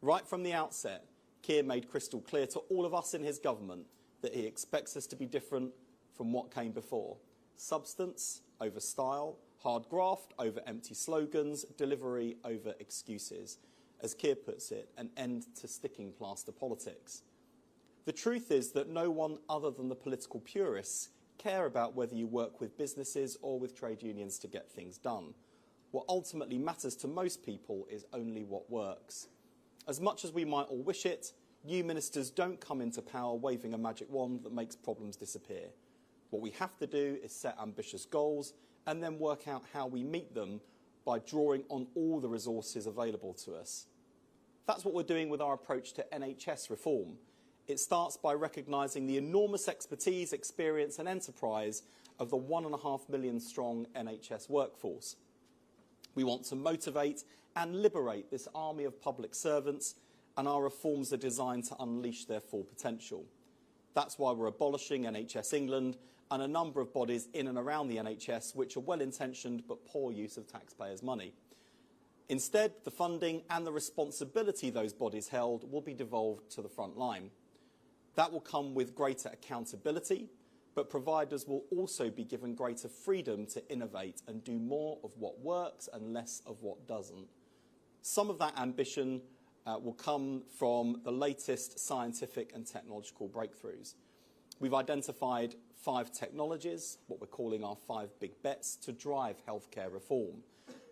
Right from the outset, Keir made crystal clear to all of us in his government that he expects us to be different from what came before. Substance over style, hard graft over empty slogans, delivery over excuses. As Keir puts it, an end to sticking plaster politics. The truth is that no one other than the political purists care about whether you work with businesses or with trade unions to get things done. What ultimately matters to most people is only what works. As much as we might all wish it, new ministers don't come into power waving a magic wand that makes problems disappear. What we have to do is set ambitious goals and then work out how we meet them by drawing on all the resources available to us. That's what we're doing with our approach to NHS reform. It starts by recognising the enormous expertise, experience and enterprise of the 1.5 million strong NHS workforce. We want to motivate and liberate this army of public servants, and our reforms are designed to unleash their full potential. That's why we're abolishing NHS England and a number of bodies in and around the NHS which are well-intentioned but poor use of taxpayers' money. Instead, the funding and the responsibility those bodies held will be devolved to the front line. That will come with greater accountability, but providers will also be given greater freedom to innovate and do more of what works and less of what doesn't. Some of that ambition will come from the latest scientific and technological breakthroughs. We've identified 5 technologies, what we're calling our 5 big bets, to drive healthcare reform,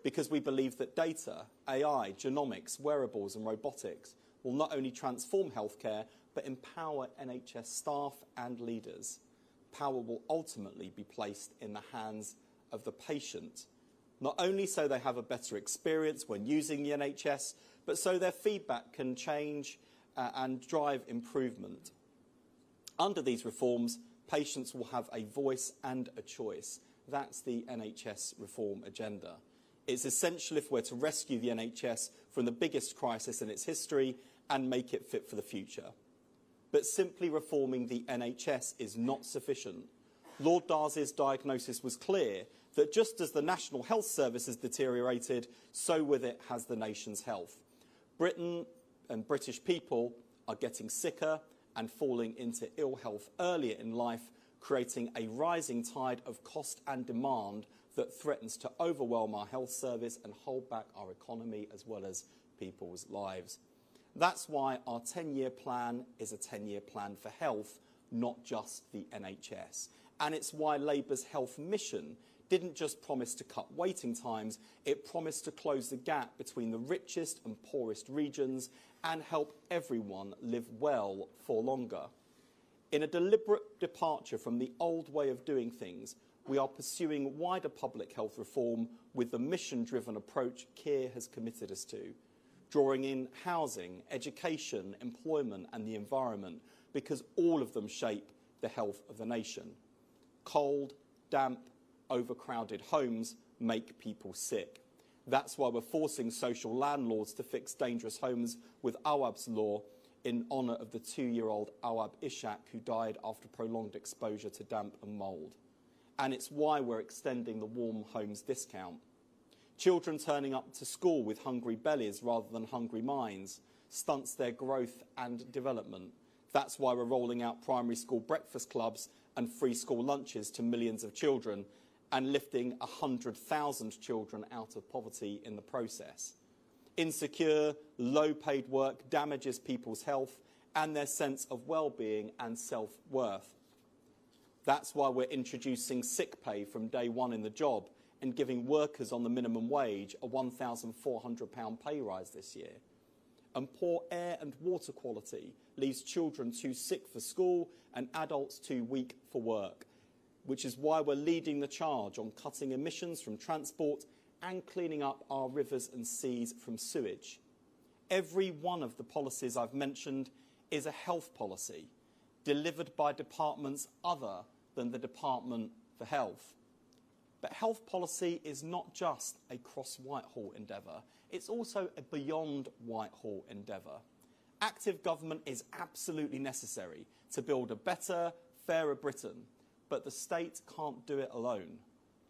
because we believe that data, AI, genomics, wearables and robotics will not only transform healthcare, but empower NHS staff and leaders. Power will ultimately be placed in the hands of the patient, not only so they have a better experience when using the NHS, but so their feedback can change and drive improvement. Under these reforms, patients will have a voice and a choice. That's the NHS reform agenda. It's essential if we're to rescue the NHS from the biggest crisis in its history and make it fit for the future. But simply reforming the NHS is not sufficient. Lord Darcy's diagnosis was clear that just as the National Health Service has deteriorated, so with it has the nation's health. Britain and British people are getting sicker and falling into ill health earlier in life, creating a rising tide of cost and demand that threatens to overwhelm our health service and hold back our economy as well as people's lives. That's why our 10-year plan is a 10-year plan for health, not just the NHS. And it's why Labour's health mission didn't just promise to cut waiting times, it promised to close the gap between the richest and poorest regions and help everyone live well for longer. In a deliberate departure from the old way of doing things, we are pursuing wider public health reform with the mission-driven approach Keir has committed us to, drawing in housing, education, employment and the environment, because all of them shape the health of the nation. Cold, damp, overcrowded homes make people sick. That's why we're forcing social landlords to fix dangerous homes with Awab's law in honour of the 2-year-old Awab Ishak who died after prolonged exposure to damp and mould. And it's why we're extending the Warm Homes discount. Children turning up to school with hungry bellies rather than hungry minds stunts their growth and development. That's why we're rolling out primary school breakfast clubs and free school lunches to millions of children and lifting 100,000 children out of poverty in the process. Insecure, low-paid work damages people's health and their sense of well-being and self-worth. That's why we're introducing sick pay from day one in the job and giving workers on the minimum wage a £1,400 pay rise this year. And poor air and water quality leaves children too sick for school and adults too weak for work, which is why we're leading the charge on cutting emissions from transport and cleaning up our rivers and seas from sewage. Every one of the policies I've mentioned is a health policy, delivered by departments other than the Department for Health. But health policy is not just a cross-Whitehall endeavour, it's also a beyond Whitehall endeavour. Active government is absolutely necessary to build a better, fairer Britain, but the state can't do it alone.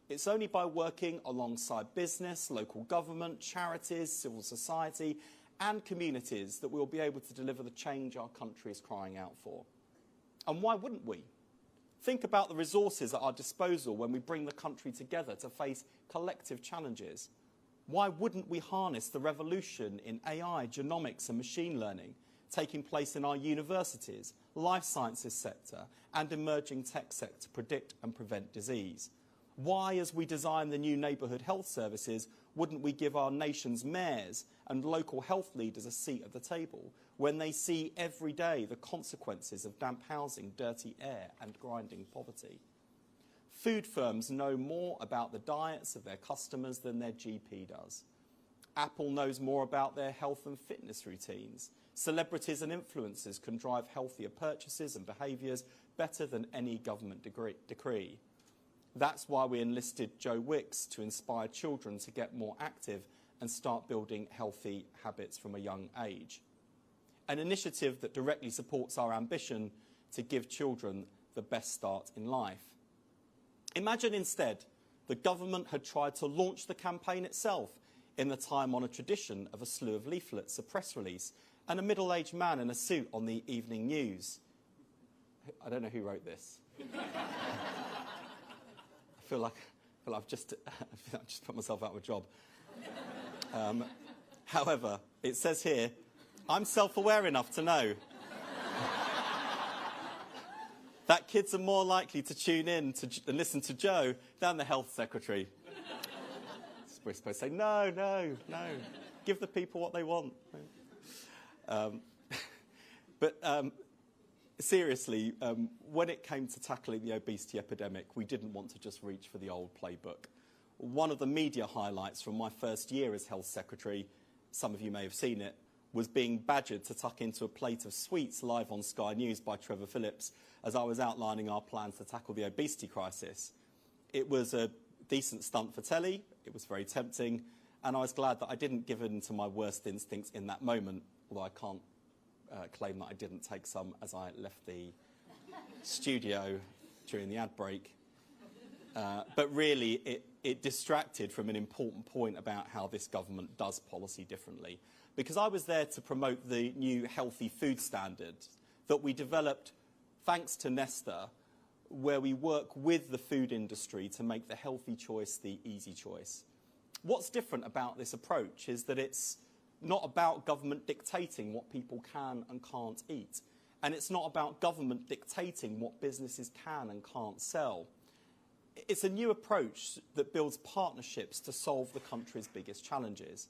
It's only by working alongside business, local government, charities, civil society and communities that we'll be able to deliver the change our country is crying out for. And why wouldn't we? Think about the resources at our disposal when we bring the country together to face collective challenges. Why wouldn't we harness the revolution in AI, genomics and machine learning taking place in our universities, life sciences sector and emerging tech sector to predict and prevent disease? Why, as we design the new neighbourhood health services, wouldn't we give our nation's mayors and local health leaders a seat at the table when they see every day the consequences of damp housing, dirty air and grinding poverty? Food firms know more about the diets of their customers than their GP does. Apple knows more about their health and fitness routines. Celebrities and influencers can drive healthier purchases and behaviours better than any government decree. That's why we enlisted Joe Wicks to inspire children to get more active and start building healthy habits from a young age. An initiative that directly supports our ambition to give children the best start in life. Imagine instead the government had tried to launch the campaign itself in the time-honoured tradition of a slew of leaflets, a press release, and a middle-aged man in a suit on the evening news. I don't know who wrote this. I feel like I've just put myself out of a job. However, it says here, I'm self-aware enough to know that kids are more likely to tune in and listen to Joe than the health secretary. We're supposed to say, no. Give the people what they want. Seriously, when it came to tackling the obesity epidemic, we didn't want to just reach for the old playbook. One of the media highlights from my first year as health secretary, some of you may have seen it, was being badgered to tuck into a plate of sweets live on Sky News by Trevor Phillips as I was outlining our plans to tackle the obesity crisis. It was a decent stunt for telly, it was very tempting, and I was glad that I didn't give in to my worst instincts in that moment, although I can't claim that I didn't take some as I left the studio during the ad break. But really, it distracted from an important point about how this government does policy differently. Because I was there to promote the new healthy food standard that we developed thanks to Nesta, where we work with the food industry to make the healthy choice the easy choice. What's different about this approach is that it's not about government dictating what people can and can't eat. And it's not about government dictating what businesses can and can't sell. It's a new approach that builds partnerships to solve the country's biggest challenges.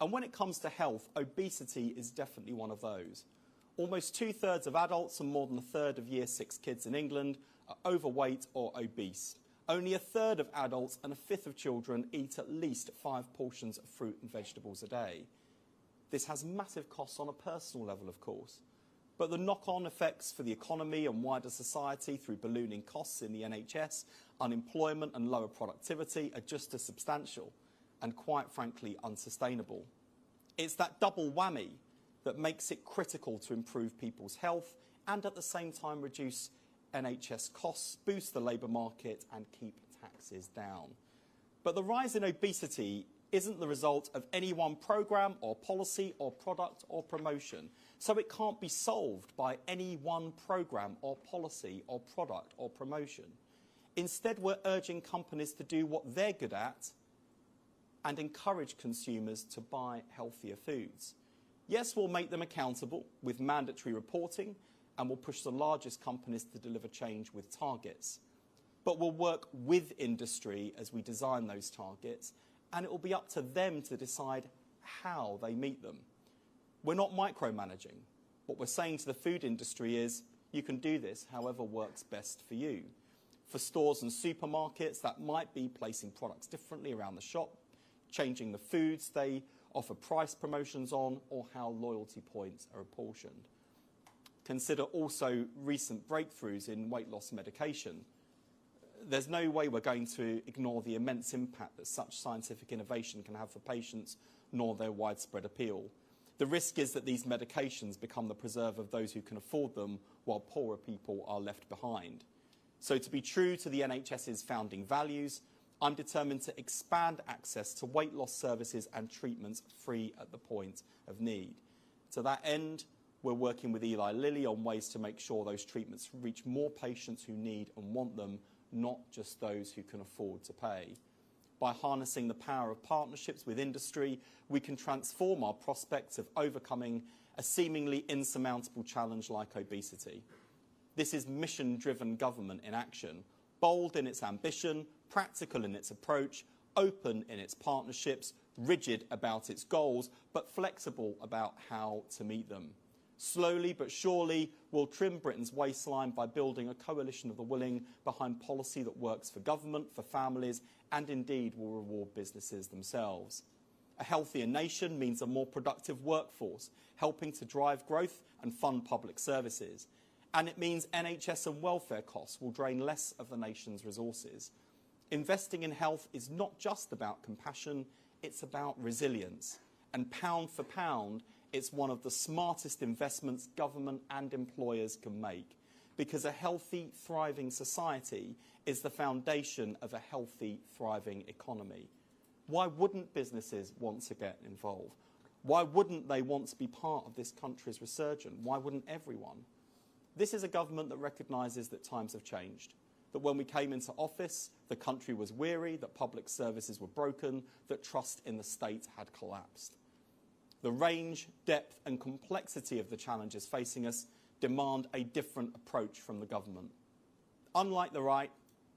And when it comes to health, obesity is definitely one of those. Almost 2/3 of adults and more than 1/3 of Year 6 kids in England are overweight or obese. Only 1/3 of adults and 1/5 of children eat at least 5 portions of fruit and vegetables a day. This has massive costs on a personal level, of course. But the knock-on effects for the economy and wider society through ballooning costs in the NHS, unemployment and lower productivity are just as substantial and, quite frankly, unsustainable. It's that double whammy that makes it critical to improve people's health and at the same time reduce NHS costs, boost the labour market and keep taxes down. But the rise in obesity isn't the result of any one programme or policy or product or promotion, so it can't be solved by any one programme or policy or product or promotion. Instead, we're urging companies to do what they're good at and encourage consumers to buy healthier foods. Yes, we'll make them accountable with mandatory reporting and we'll push the largest companies to deliver change with targets. But we'll work with industry as we design those targets, and it will be up to them to decide how they meet them. We're not micromanaging. What we're saying to the food industry is, you can do this however works best for you. For stores and supermarkets, that might be placing products differently around the shop, changing the foods they offer price promotions on, or how loyalty points are apportioned. Consider also recent breakthroughs in weight loss medication. There's no way we're going to ignore the immense impact that such scientific innovation can have for patients, nor their widespread appeal. The risk is that these medications become the preserve of those who can afford them, while poorer people are left behind. So to be true to the NHS's founding values, I'm determined to expand access to weight loss services and treatments free at the point of need. To that end, we're working with Eli Lilly on ways to make sure those treatments reach more patients who need and want them, not just those who can afford to pay. By harnessing the power of partnerships with industry, we can transform our prospects of overcoming a seemingly insurmountable challenge like obesity. This is mission-driven government in action, bold in its ambition, practical in its approach, open in its partnerships, rigid about its goals, but flexible about how to meet them. Slowly but surely, we'll trim Britain's waistline by building a coalition of the willing behind policy that works for government, for families, and indeed will reward businesses themselves. A healthier nation means a more productive workforce, helping to drive growth and fund public services. And it means NHS and welfare costs will drain less of the nation's resources. Investing in health is not just about compassion, it's about resilience. And pound for pound, it's one of the smartest investments government and employers can make, because a healthy, thriving society is the foundation of a healthy, thriving economy. Why wouldn't businesses want to get involved? Why wouldn't they want to be part of this country's resurgence? Why wouldn't everyone? This is a government that recognises that times have changed, that when we came into office, the country was weary, that public services were broken, that trust in the state had collapsed. The range, depth and complexity of the challenges facing us demand a different approach from the government. Unlike the right,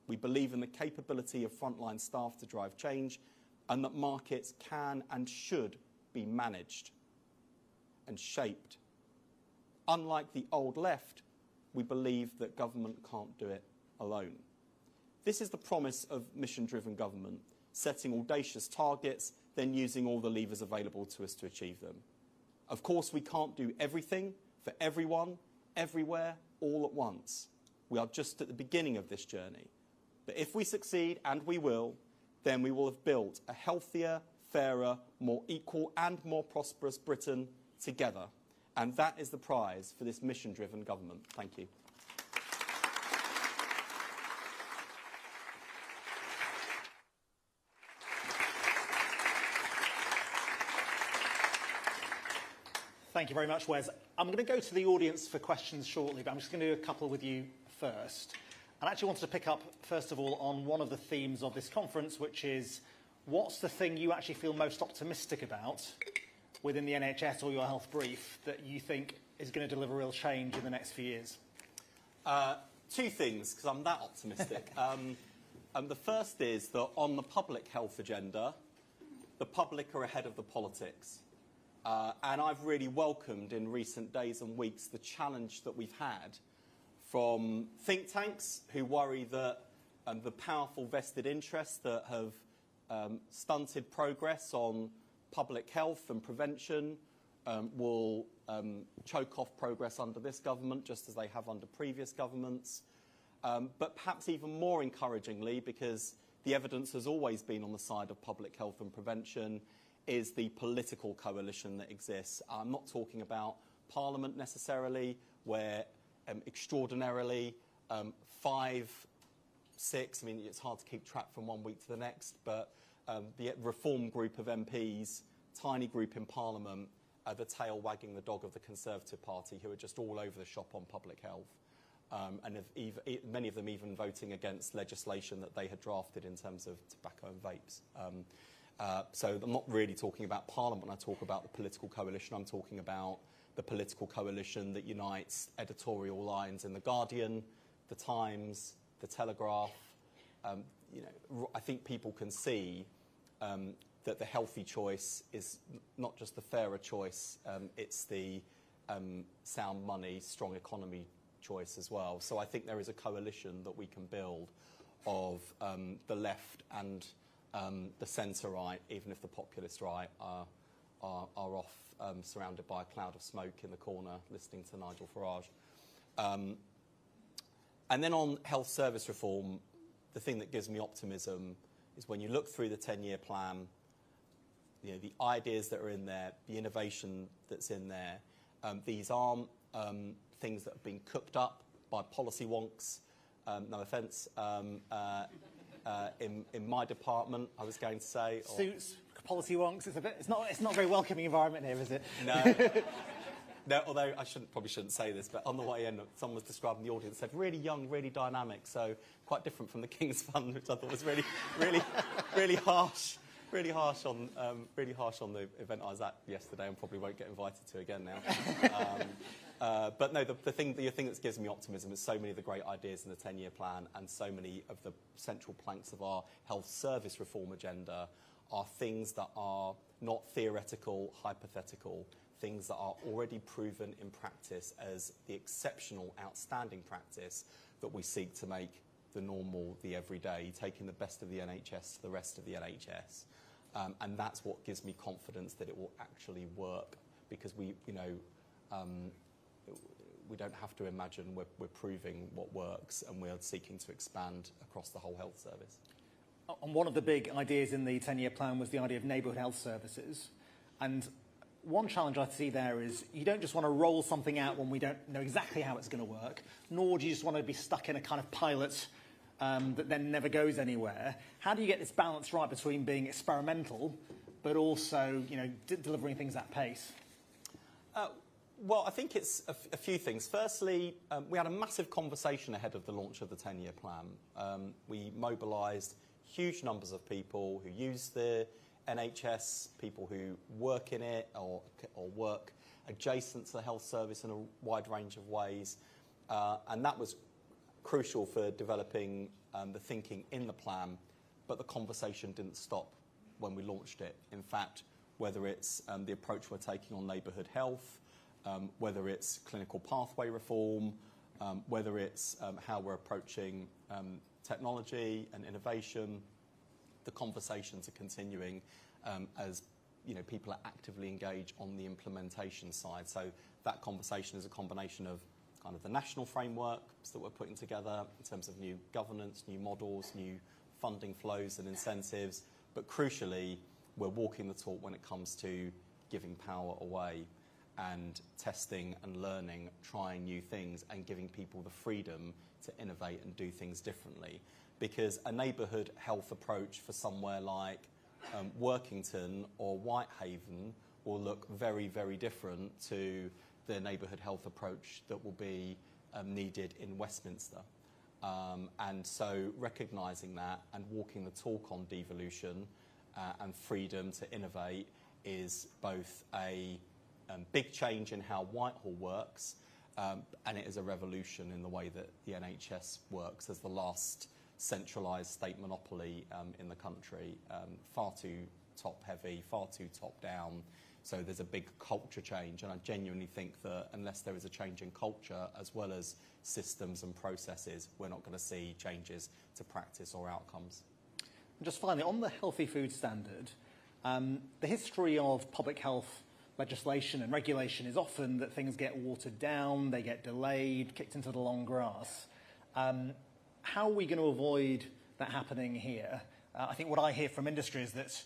we believe in the capability of frontline staff to drive change, and that markets can and should be managed and shaped. Unlike the old left, we believe that government can't do it alone. This is the promise of mission-driven government, setting audacious targets, then using all the levers available to us to achieve them. Of course, we can't do everything for everyone, everywhere, all at once. We are just at the beginning of this journey. But if we succeed, and we will, then we will have built a healthier, fairer, more equal and more prosperous Britain together. And that is the prize for this mission-driven government. Thank you. Thank you very much, Wes. I'm going to go to the audience for questions shortly, but I'm just going to do a couple with you first. And I actually wanted to pick up, first of all, on one of the themes of this conference, which is, what's the thing you actually feel most optimistic about within the NHS or your health brief that you think is going to deliver real change in the next few years? Two things, because I'm that optimistic. The first is that on the public health agenda, the public are ahead of the politics. And I've really welcomed in recent days and weeks the challenge that we've had from think tanks who worry that the powerful vested interests that have stunted progress on public health and prevention will choke off progress under this government, just as they have under previous governments. But perhaps even more encouragingly, because the evidence has always been on the side of public health and prevention, is the political coalition that exists. I'm not talking about Parliament necessarily, where extraordinarily 5, 6, I mean, it's hard to keep track from one week to the next, but the Reform group of MPs, tiny group in Parliament, the tail wagging the dog of the Conservative Party, who are just all over the shop on public health. And many of them even voting against legislation that they had drafted in terms of tobacco and vapes. So I'm not really talking about Parliament when I talk about the political coalition. I'm talking about the political coalition that unites editorial lines in The Guardian, The Times, The Telegraph. I think people can see that the healthy choice is not just the fairer choice, it's the sound money, strong economy choice as well. So I think there is a coalition that we can build of the left and the centre-right, even if the populist right are off, surrounded by a cloud of smoke in the corner, listening to Nigel Farage. And then on health service reform, the thing that gives me optimism is when you look through the 10-year plan, the ideas that are in there, the innovation that's in there, these aren't things that have been cooked up by policy wonks, no offence, in my department, I was going to say. Suits, policy wonks. It's not a very welcoming environment here, is it? No. No, although I probably shouldn't say this, but on the way in, someone was describing the audience, said really young, really dynamic, so quite different from the King's Fund, which I thought was really harsh. Really harsh on the event I was at yesterday, and probably won't get invited to again now. But no, the thing that gives me optimism is so many of the great ideas in the 10-year plan, and so many of the central planks of our health service reform agenda are things that are not theoretical, hypothetical, things that are already proven in practice as the exceptional, outstanding practice that we seek to make the normal, the everyday, taking the best of the NHS to the rest of the NHS. And that's what gives me confidence that it will actually work, because we don't have to imagine we're proving what works, and we're seeking to expand across the whole health service. And one of the big ideas in the 10-year plan was the idea of neighbourhood health services. And one challenge I see there is you don't just want to roll something out when we don't know exactly how it's going to work, nor do you just want to be stuck in a kind of pilot that then never goes anywhere. How do you get this balance right between being experimental but also, delivering things at pace? Well, I think it's a few things. Firstly, we had a massive conversation ahead of the launch of the 10-year plan. We mobilised huge numbers of people who use the NHS, people who work in it or work adjacent to the health service in a wide range of ways. And that was crucial for developing the thinking in the plan, but the conversation didn't stop when we launched it. In fact, whether it's the approach we're taking on neighbourhood health, whether it's clinical pathway reform, whether it's how we're approaching technology and innovation, the conversations are continuing as people are actively engaged on the implementation side. So that conversation is a combination of kind of the national frameworks that we're putting together in terms of new governance, new models, new funding flows and incentives, but crucially, we're walking the talk when it comes to giving power away and testing and learning, trying new things and giving people the freedom to innovate and do things differently. Because a neighbourhood health approach for somewhere like Workington or Whitehaven will look very, very different to the neighbourhood health approach that will be needed in Westminster. And so recognising that and walking the talk on devolution and freedom to innovate is both a big change in how Whitehall works, and it is a revolution in the way that the NHS works as the last centralised state monopoly in the country. Far too top-heavy, far too top-down. So there's a big culture change, and I genuinely think that unless there is a change in culture as well as systems and processes, we're not going to see changes to practice or outcomes. And just finally, on the healthy food standard, the history of public health legislation and regulation is often that things get watered down, they get delayed, kicked into the long grass. How are we going to avoid that happening here? I think what I hear from industry is that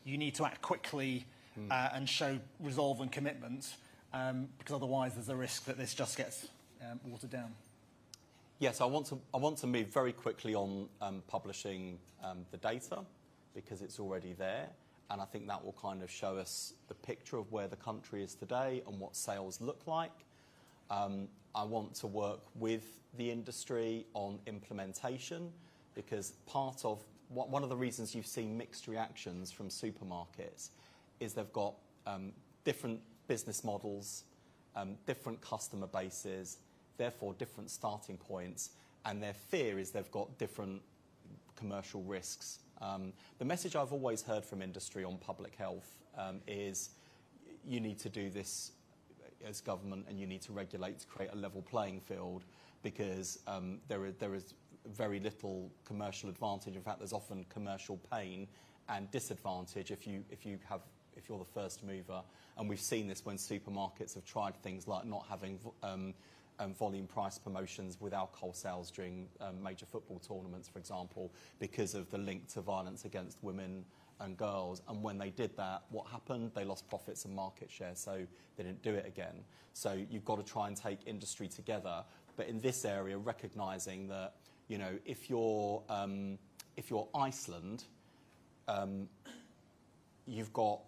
you need to act quickly and show resolve and commitment, because otherwise there's a risk that this just gets watered down. Yes, I want to move very quickly on publishing the data, because it's already there, and I think that will kind of show us the picture of where the country is today and what sales look like. I want to work with the industry on implementation, because one of the reasons you've seen mixed reactions from supermarkets is they've got different business models, different customer bases, therefore different starting points, and their fear is they've got different commercial risks. The message I've always heard from industry on public health is you need to do this as government and you need to regulate to create a level playing field, because there is very little commercial advantage. In fact, there's often commercial pain and disadvantage if you're the first mover. And we've seen this when supermarkets have tried things like not having volume price promotions with alcohol sales during major football tournaments, for example, because of the link to violence against women and girls. And when they did that, what happened? They lost profits and market share, so they didn't do it again. So you've got to try and take industry together. But in this area, recognising that, if you're if you're Iceland, you've got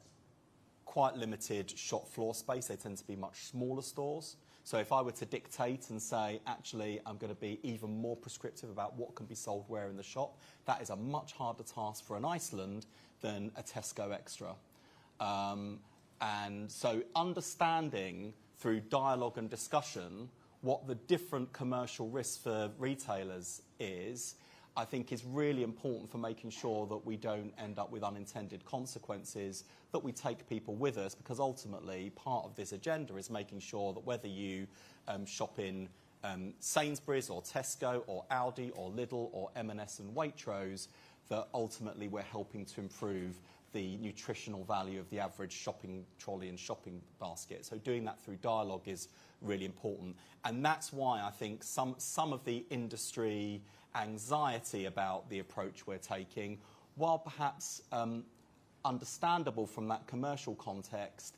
quite limited shop floor space. They tend to be much smaller stores. So if I were to dictate and say, actually, I'm going to be even more prescriptive about what can be sold where in the shop, that is a much harder task for an Iceland than a Tesco Extra. And so understanding through dialogue and discussion what the different commercial risks for retailers is, I think is really important for making sure that we don't end up with unintended consequences, that we take people with us, because ultimately part of this agenda is making sure that whether you shop in Sainsbury's or Tesco or Aldi or Lidl or M&S and Waitrose, that ultimately we're helping to improve the nutritional value of the average shopping trolley and shopping basket. So doing that through dialogue is really important. And that's why I think some of the industry anxiety about the approach we're taking, while perhaps understandable from that commercial context,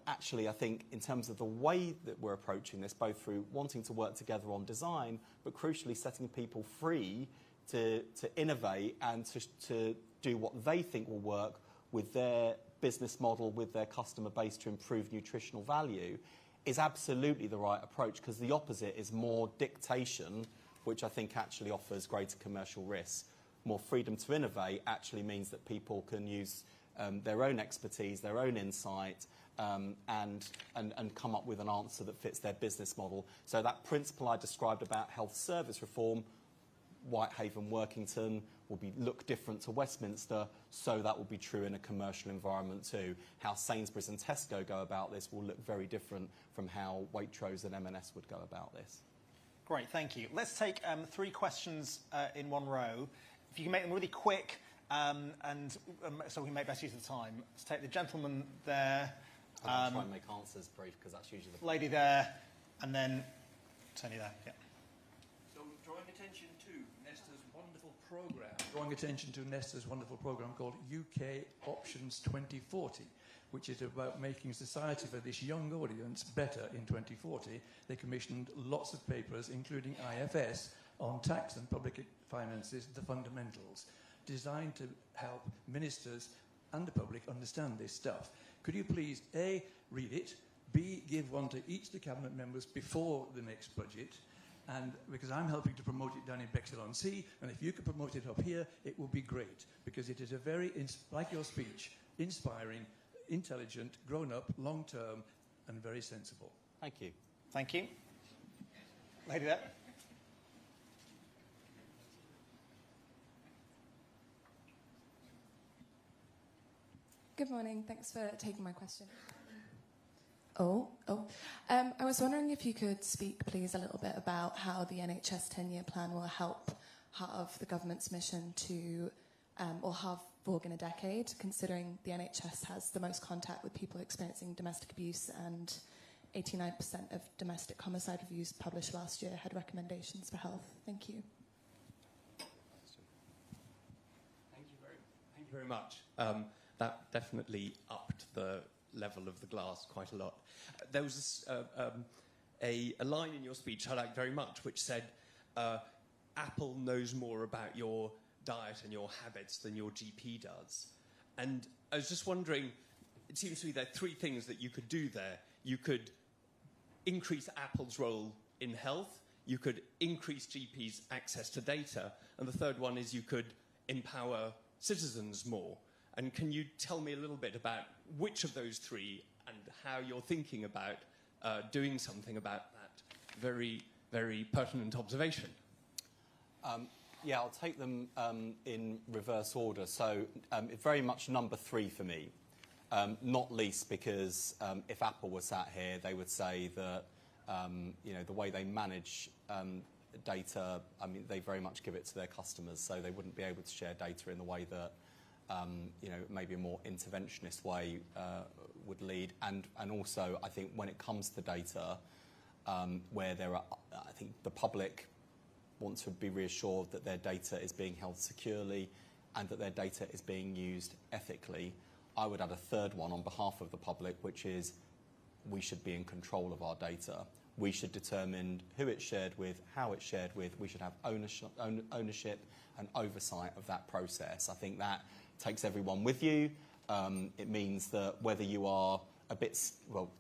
actually I think in terms of the way that we're approaching this, both through wanting to work together on design, but crucially setting people free to innovate and to do what they think will work with their business model, with their customer base to improve nutritional value, is absolutely the right approach, because the opposite is more dictation, which I think actually offers greater commercial risks. More freedom to innovate actually means that people can use their own expertise, their own insight, and come up with an answer that fits their business model. So that principle I described about health service reform, Whitehaven, Workington, will look different to Westminster, so that will be true in a commercial environment too. How Sainsbury's and Tesco go about this will look very different from how Waitrose and M&S would go about this. Great, thank you. Let's take 3 questions in one row. If you can make them really quick, so we can make best use of the time. Let's take the gentleman there. I'll try and make answers brief, because that's usually the lady there, and then Tony there. Yeah. So drawing attention to Nesta's wonderful programme called UK Options 2040, which is about making society for this young audience better in 2040. They commissioned lots of papers, including IFS, on tax and public finances, the fundamentals, designed to help ministers and the public understand this stuff. Could you please, A, read it, B, give one to each of the cabinet members before the next budget, and because I'm helping to promote it down in Bexhill-on-Sea, and if you could promote it up here, it would be great, because it is a very, like your speech, inspiring, intelligent, grown-up, long-term, and very sensible. Thank you. Thank you. Lady there. Good morning. Thanks for taking my question. I was wondering if you could speak, please, a little bit about how the NHS 10-year plan will help halve the government's mission to, or halve VOG in a decade, considering the NHS has the most contact with people experiencing domestic abuse, and 89% of domestic homicide reviews published last year had recommendations for health. Thank you. Thank you very much. That definitely upped the level of the glass quite a lot. There was a line in your speech I liked very much, which said, Apple knows more about your diet and your habits than your GP does. And I was just wondering, it seems to me there are 3 things that you could do there. You could increase Apple's role in health, you could increase GPs' access to data, and the third one is you could empower citizens more. And can you tell me a little bit about which of those 3 and how you're thinking about doing something about that very, very pertinent observation? Yeah, I'll take them in reverse order. So very much number 3 for me, not least because if Apple was sat here, they would say that the way they manage data, I mean, they very much give it to their customers, so they wouldn't be able to share data in the way that maybe a more interventionist way would lead. And also, I think when it comes to data, where there are, I think the public want to be reassured that their data is being held securely and that their data is being used ethically. I would add a third one on behalf of the public, which is we should be in control of our data. We should determine who it's shared with, how it's shared with. We should have ownership and oversight of that process. I think that takes everyone with you. It means that whether you are a bit,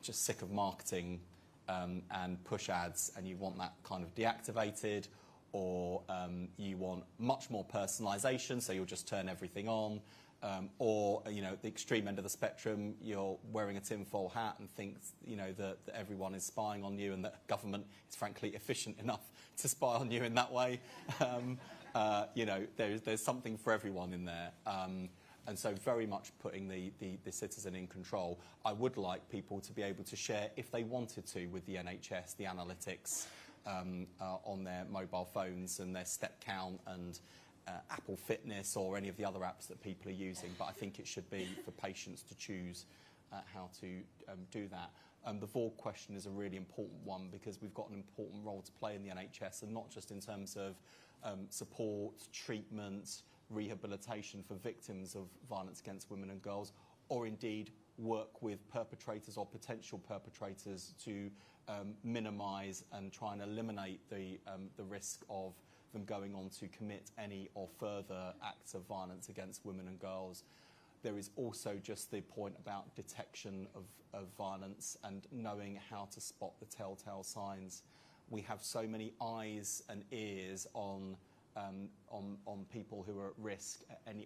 just sick of marketing and push ads and you want that kind of deactivated, or you want much more personalisation, so you'll just turn everything on, or, the extreme end of the spectrum, you're wearing a tinfoil hat and think, that everyone is spying on you and that government is frankly efficient enough to spy on you in that way. There's something for everyone in there. And so very much putting the citizen in control. I would like people to be able to share, if they wanted to, with the NHS, the analytics on their mobile phones and their step count and Apple Fitness or any of the other apps that people are using. But I think it should be for patients to choose how to do that. The VORG question is a really important one because we've got an important role to play in the NHS, and not just in terms of support, treatment, rehabilitation for victims of violence against women and girls, or indeed work with perpetrators or potential perpetrators to minimise and try and eliminate the risk of them going on to commit any or further acts of violence against women and girls. There is also just the point about detection of violence and knowing how to spot the telltale signs. We have so many eyes and ears on people who are at risk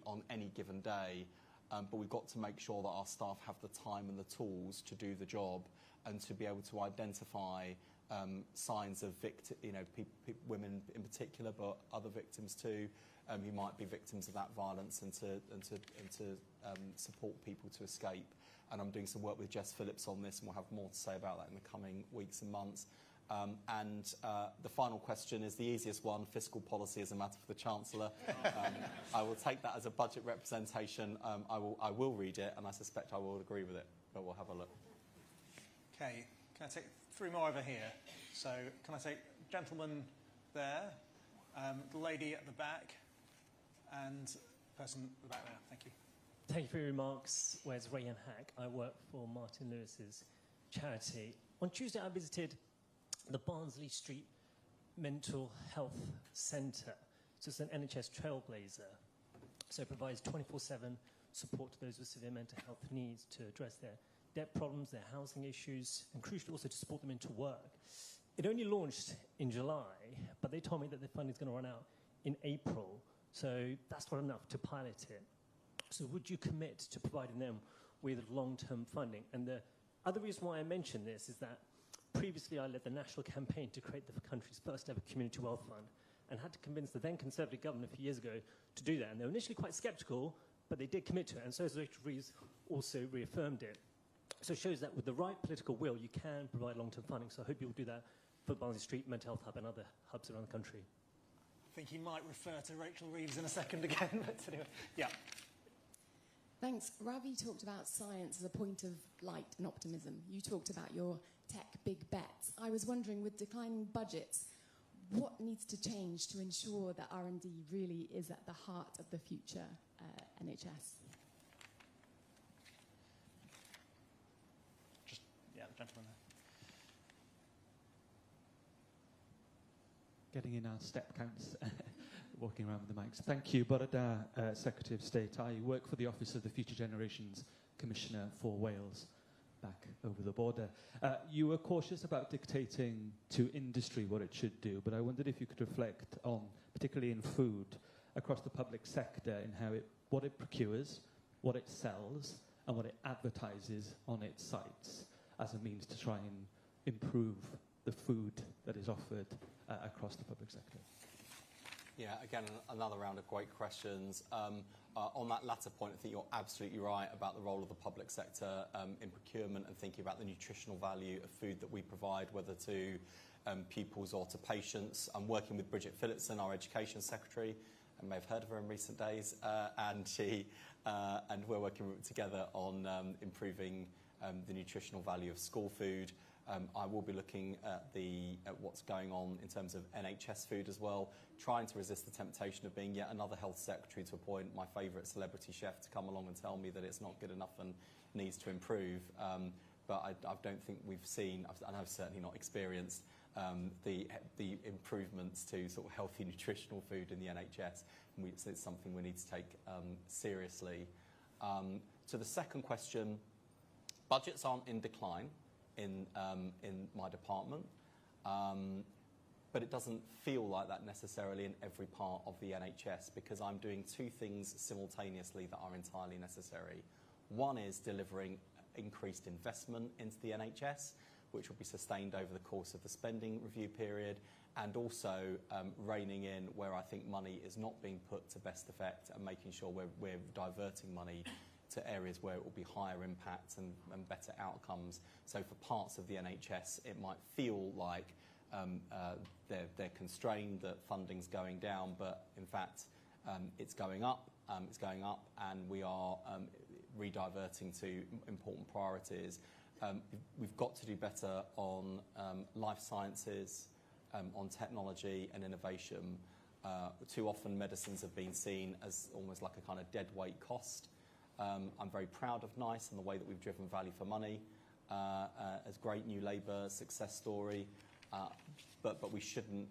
on any given day, but we've got to make sure that our staff have the time and the tools to do the job and to be able to identify signs of women in particular, but other victims too, who might be victims of that violence, and to support people to escape. And I'm doing some work with Jess Phillips on this, and we'll have more to say about that in the coming weeks and months. The final question is the easiest one. Fiscal policy is a matter for the Chancellor. I will take that as a budget representation. I will read it, and I suspect I will agree with it, but we'll have a look. Okay, can I take 3 more over here? So can I take gentleman there, the lady at the back, and the person at the back there. Thank you. Thank you for your remarks. Wes Rayan Hack. I work for Martin Lewis's charity. On Tuesday, I visited the Barnsley Street Mental Health Centre. So it's an NHS trailblazer. So it provides 24/7 support to those with severe mental health needs to address their debt problems, their housing issues, and crucially also to support them into work. It only launched in July, but they told me that the funding is going to run out in April. So that's not enough to pilot it. So would you commit to providing them with long-term funding? And the other reason why I mention this is that previously I led the national campaign to create the country's first ever community wealth fund, and had to convince the then Conservative government a few years ago to do that. And they were initially quite sceptical, but they did commit to it, and so has Rachel Reeves also reaffirmed it. So it shows that with the right political will, you can provide long-term funding. So I hope you'll do that for Barnsley Street Mental Health Hub and other hubs around the country. I think he might refer to Rachel Reeves in a second again, but anyway, yeah. Thanks. Ravi talked about science as a point of light and optimism. You talked about your tech big bets. I was wondering, with declining budgets, what needs to change to ensure that R&D really is at the heart of the future NHS? Just, yeah, the gentleman there. Getting in our step counts, walking around with the mics. Thank you, Boroda, Secretary of State. I work for the Office of the Future Generations Commissioner for Wales, back over the border. You were cautious about dictating to industry what it should do, but I wondered if you could reflect on, particularly in food, across the public sector, in how what it procures, what it sells, and what it advertises on its sites as a means to try and improve the food that is offered across the public sector. Yeah, again, another round of great questions. On that latter point, I think you're absolutely right about the role of the public sector in procurement and thinking about the nutritional value of food that we provide, whether to pupils or to patients. I'm working with Bridget Phillipson, our Education Secretary. I may have heard of her in recent days, and we're working together on improving the nutritional value of school food. I will be looking at what's going on in terms of NHS food as well, trying to resist the temptation of being yet another health secretary to appoint my favourite celebrity chef to come along and tell me that it's not good enough and needs to improve. but I don't think we've seen, and I've certainly not experienced, the improvements to sort of healthy nutritional food in the NHS. And so it's something we need to take seriously. To the second question, budgets aren't in decline in my department, but it doesn't feel like that necessarily in every part of the NHS, because I'm doing two things simultaneously that are entirely necessary. One is delivering increased investment into the NHS, which will be sustained over the course of the spending review period, and also reining in where I think money is not being put to best effect, and making sure we're diverting money to areas where it will be higher impact and better outcomes. So for parts of the NHS, it might feel like they're constrained, that funding's going down, but in fact it's going up, and we are rediverting to important priorities. We've got to do better on life sciences, on technology and innovation. Too often medicines have been seen as almost like a kind of dead weight cost. I'm very proud of NICE and the way that we've driven value for money as great new Labour success story, but we shouldn't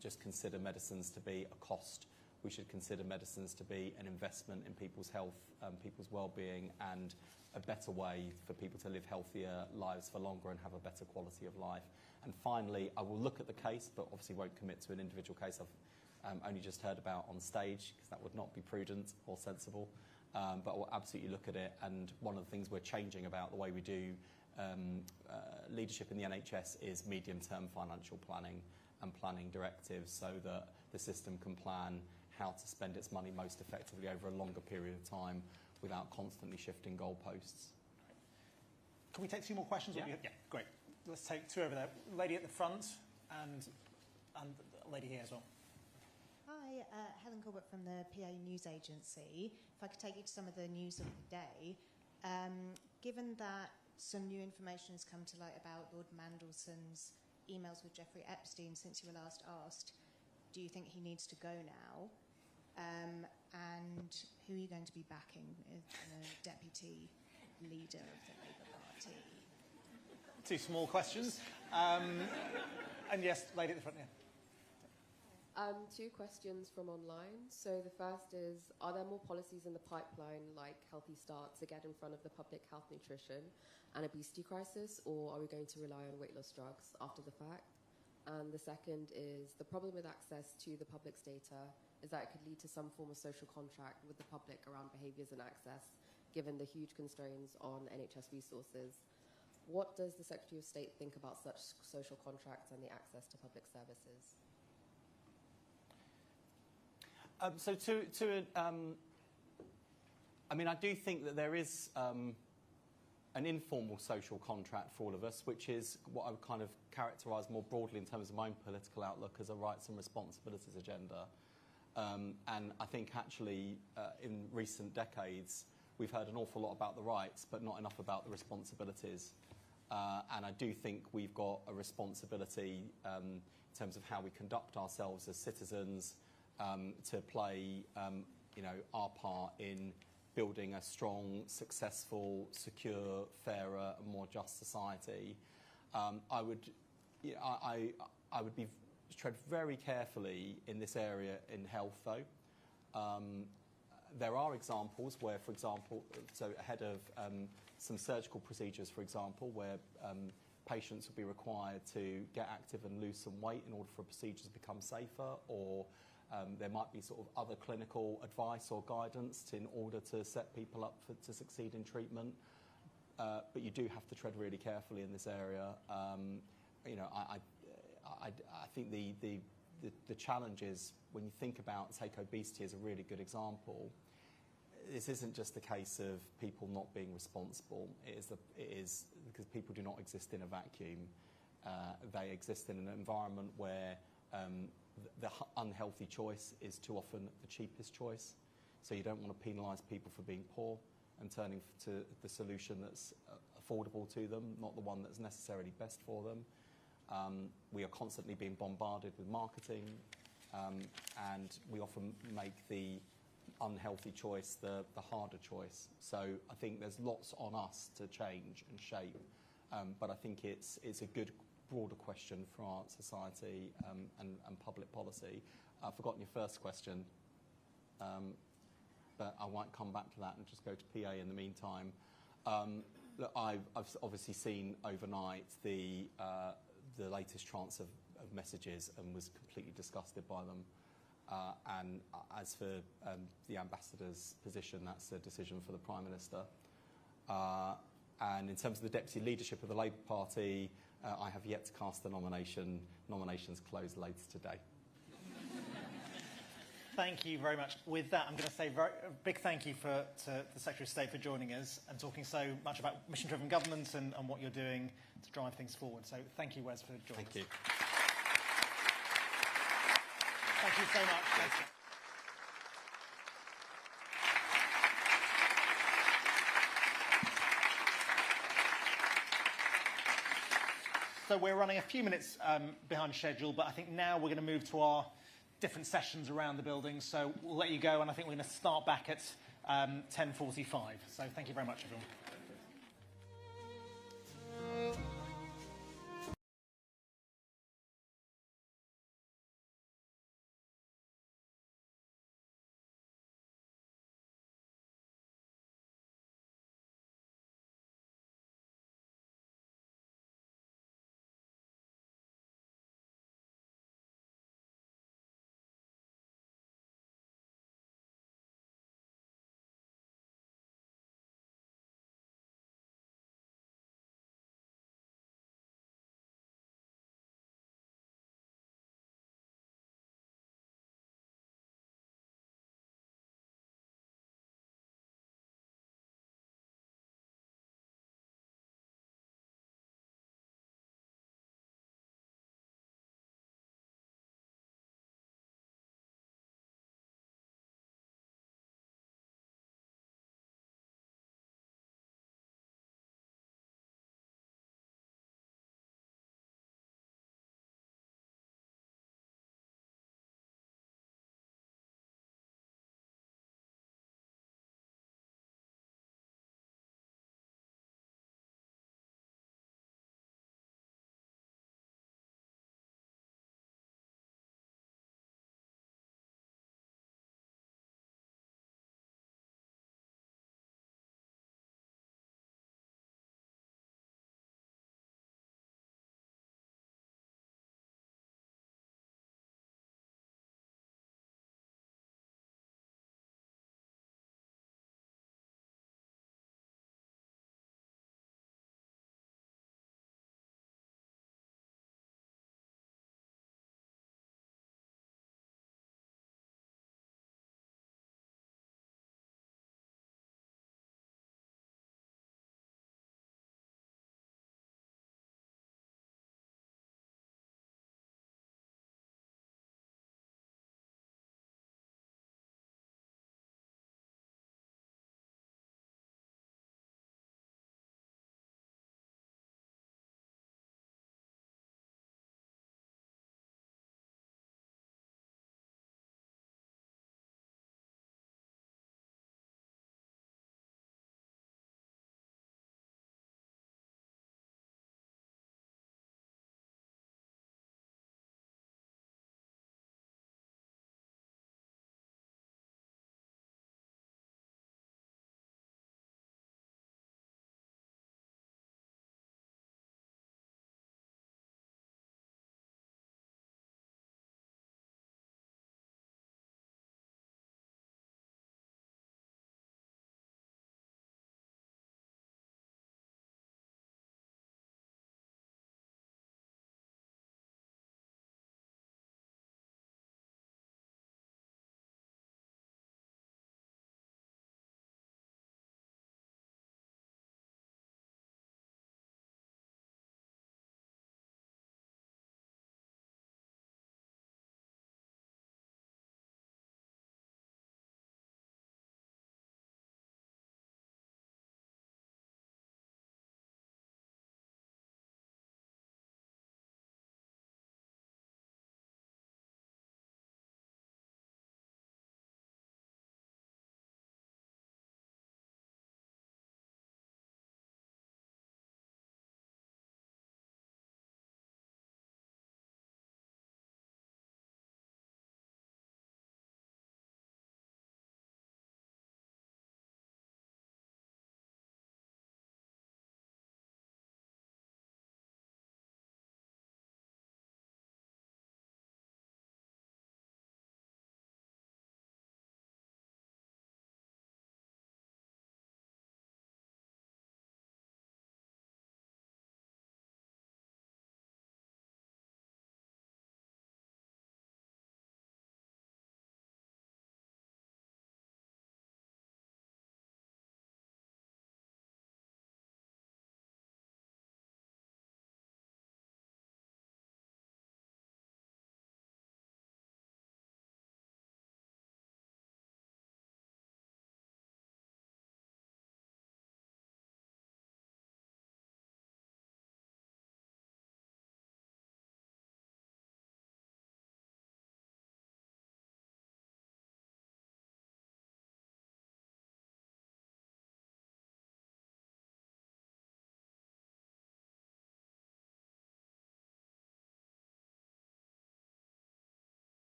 just consider medicines to be a cost. We should consider medicines to be an investment in people's health, people's well-being, and a better way for people to live healthier lives for longer and have a better quality of life. And finally, I will look at the case, but obviously won't commit to an individual case I've only just heard about on stage, because that would not be prudent or sensible. But we'll absolutely look at it, and one of the things we're changing about the way we do leadership in the NHS is medium-term financial planning and planning directives, so that the system can plan how to spend its money most effectively over a longer period of time without constantly shifting goalposts. Can we take two more questions? Yeah, Great. Let's take two over there. Lady at the front and the lady here as well. Hi, Helen Corbett from the PA News Agency. If I could take you to some of the news of the day. Given that some new information has come to light about Lord Mandelson's emails with Jeffrey Epstein since you were last asked, do you think he needs to go now? And who are you going to be backing as the deputy leader of the Labour Party? Two small questions. And yes, lady at the front here. Two questions from online. So the first is, are there more policies in the pipeline, like Healthy Start, to get in front of the public health, nutrition and obesity crisis, or are we going to rely on weight loss drugs after the fact? And the second is, the problem with access to the public's data is that it could lead to some form of social contract with the public around behaviours and access, given the huge constraints on NHS resources. What does the Secretary of State think about such social contracts and the access to public services? I mean, I do think that there is an informal social contract for all of us, which is what I would kind of characterise more broadly in terms of my own political outlook as a rights and responsibilities agenda. And I think actually in recent decades we've heard an awful lot about the rights, but not enough about the responsibilities. And I do think we've got a responsibility in terms of how we conduct ourselves as citizens, to play our part in building a strong, successful, secure, fairer and more just society. I would tread very carefully in this area in health, though. There are examples where, for example, so ahead of some surgical procedures, for example, where patients will be required to get active and lose some weight in order for procedures to become safer, or there might be sort of other clinical advice or guidance in order to set people up to succeed in treatment. But you do have to tread really carefully in this area. I think the challenge is, when you think about, take obesity as a really good example, this isn't just a case of people not being responsible. It is because people do not exist in a vacuum. They exist in an environment where the unhealthy choice is too often the cheapest choice. So you don't want to penalise people for being poor and turning to the solution that's affordable to them, not the one that's necessarily best for them. We are constantly being bombarded with marketing, and we often make the unhealthy choice the harder choice. So I think there's lots on us to change and shape But I think it's a good broader question for our society and public policy. I've forgotten your first question, but I might come back to that and just go to PA in the meantime. Look, I've obviously seen overnight the latest trance of messages and was completely disgusted by them. And as for the ambassador's position, that's a decision for the Prime Minister. And in terms of the deputy leadership of the Labour Party, I have yet to cast the nomination. Nominations close later today. Thank you very much. With that, I'm going to say a big thank you to the Secretary of State for joining us and talking so much about mission-driven government and what you're doing to drive things forward. So thank you, Wes, for joining us. Thank you. Thank you so much. Thank you. So we're running a few minutes behind schedule, but I think now we're going to move to our different sessions around the building. So we'll let you go, and I think we're going to start back at 10:45. So thank you very much, everyone.